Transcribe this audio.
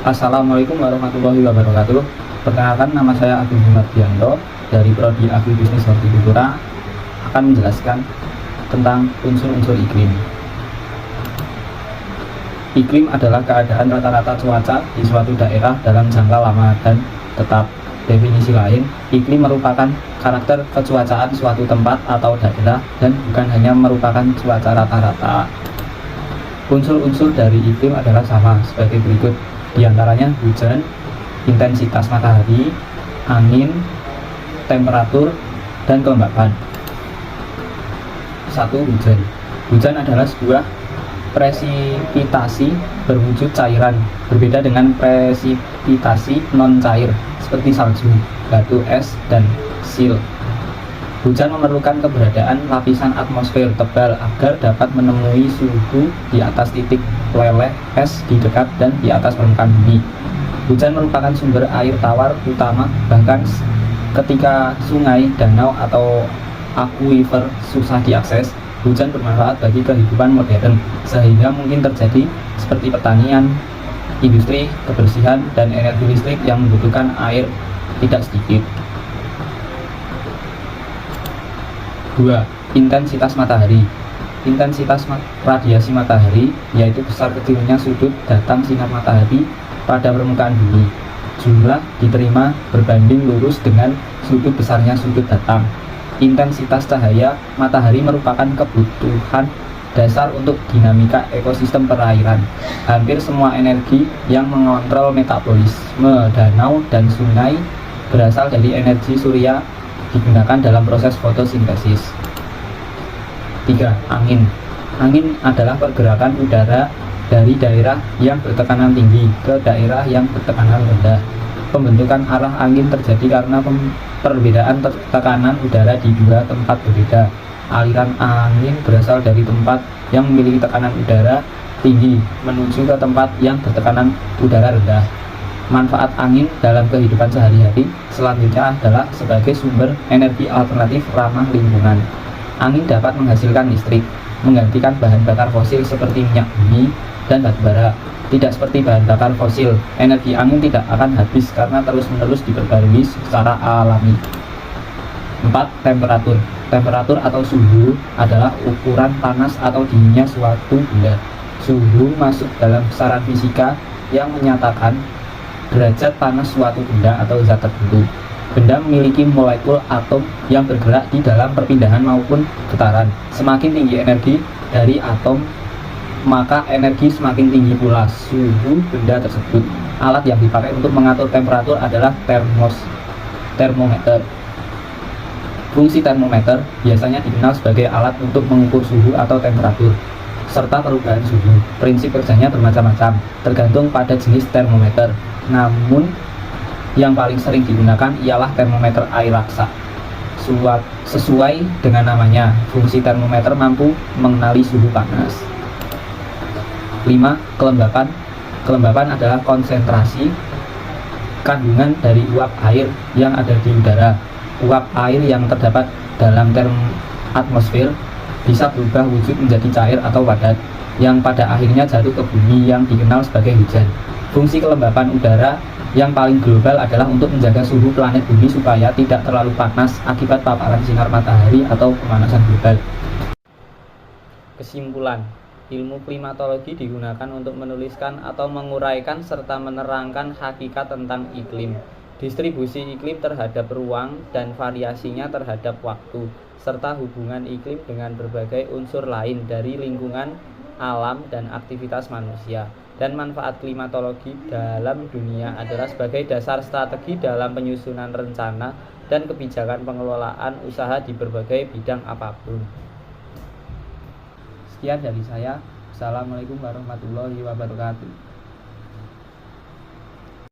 Assalamualaikum warahmatullahi wabarakatuh. Perkenalkan, nama saya Agung Mardianto dari Prodi Agribisnis Hortikultura, akan menjelaskan tentang unsur-unsur iklim. Iklim adalah keadaan rata-rata cuaca di suatu daerah dalam jangka lama dan tetap. Definisi lain, iklim merupakan karakter kecuacaan suatu tempat atau daerah dan bukan hanya merupakan cuaca rata-rata. Unsur-unsur dari iklim adalah sama sebagai berikut. Di antaranya hujan, intensitas matahari, angin, temperatur, dan kelembapan. 1. Hujan. Hujan adalah sebuah presipitasi berwujud cairan, berbeda dengan presipitasi non-cair seperti salju, batu es, dan sil. Hujan memerlukan keberadaan lapisan atmosfer tebal agar dapat menemui suhu di atas titik leleh es di dekat dan di atas permukaan bumi. Hujan merupakan sumber air tawar utama, bahkan ketika sungai, danau, atau akuifer susah diakses, hujan bermanfaat bagi kehidupan modern, sehingga mungkin terjadi seperti pertanian, industri, kebersihan, dan energi listrik yang membutuhkan air tidak sedikit. 2. Intensitas matahari. Intensitas radiasi matahari yaitu besar kecilnya sudut datang sinar matahari pada permukaan bumi. Jumlah diterima berbanding lurus dengan sudut besarnya sudut datang. Intensitas cahaya matahari merupakan kebutuhan dasar untuk dinamika ekosistem perairan. Hampir semua energi yang mengontrol metabolisme danau dan sungai berasal dari energi surya digunakan dalam proses fotosintesis. 3. Angin. Angin adalah pergerakan udara dari daerah yang bertekanan tinggi ke daerah yang bertekanan rendah. Pembentukan arah angin terjadi karena perbedaan tekanan udara di dua tempat berbeda. Aliran angin berasal dari tempat yang memiliki tekanan udara tinggi menuju ke tempat yang bertekanan udara rendah. Manfaat angin dalam kehidupan sehari-hari selanjutnya adalah sebagai sumber energi alternatif ramah lingkungan. Angin dapat menghasilkan listrik, menggantikan bahan bakar fosil seperti minyak bumi dan batu bara. Tidak seperti bahan bakar fosil, energi angin tidak akan habis karena terus-menerus diperbarui secara alami. 4. Temperatur. Temperatur atau suhu adalah ukuran panas atau dinginnya suatu benda. Suhu masuk dalam besaran fisika yang menyatakan derajat panas suatu benda atau zat tertentu. Benda memiliki molekul atom yang bergerak di dalam perpindahan maupun getaran. Semakin tinggi energi dari atom, maka energi semakin tinggi pula suhu benda tersebut. Alat yang dipakai untuk mengatur temperatur adalah termometer. Fungsi termometer biasanya dikenal sebagai alat untuk mengukur suhu atau temperatur serta perubahan suhu. Prinsip kerjanya bermacam-macam, tergantung pada jenis termometer. Namun, yang paling sering digunakan ialah termometer air raksa. Sesuai dengan namanya, fungsi termometer mampu mengenali suhu panas. 5. Kelembapan. Kelembapan adalah konsentrasi kandungan dari uap air yang ada di udara. Uap air yang terdapat dalam atmosfer bisa berubah wujud menjadi cair atau padat, yang pada akhirnya jatuh ke bumi yang dikenal sebagai hujan. Fungsi kelembapan udara yang paling global adalah untuk menjaga suhu planet bumi supaya tidak terlalu panas akibat paparan sinar matahari atau pemanasan global. Kesimpulan, ilmu klimatologi digunakan untuk menuliskan atau menguraikan serta menerangkan hakikat tentang iklim, distribusi iklim terhadap ruang dan variasinya terhadap waktu, serta hubungan iklim dengan berbagai unsur lain dari lingkungan, alam, dan aktivitas manusia. Dan manfaat klimatologi dalam dunia adalah sebagai dasar strategi dalam penyusunan rencana dan kebijakan pengelolaan usaha di berbagai bidang apapun. Sekian dari saya. Assalamualaikum warahmatullahi wabarakatuh.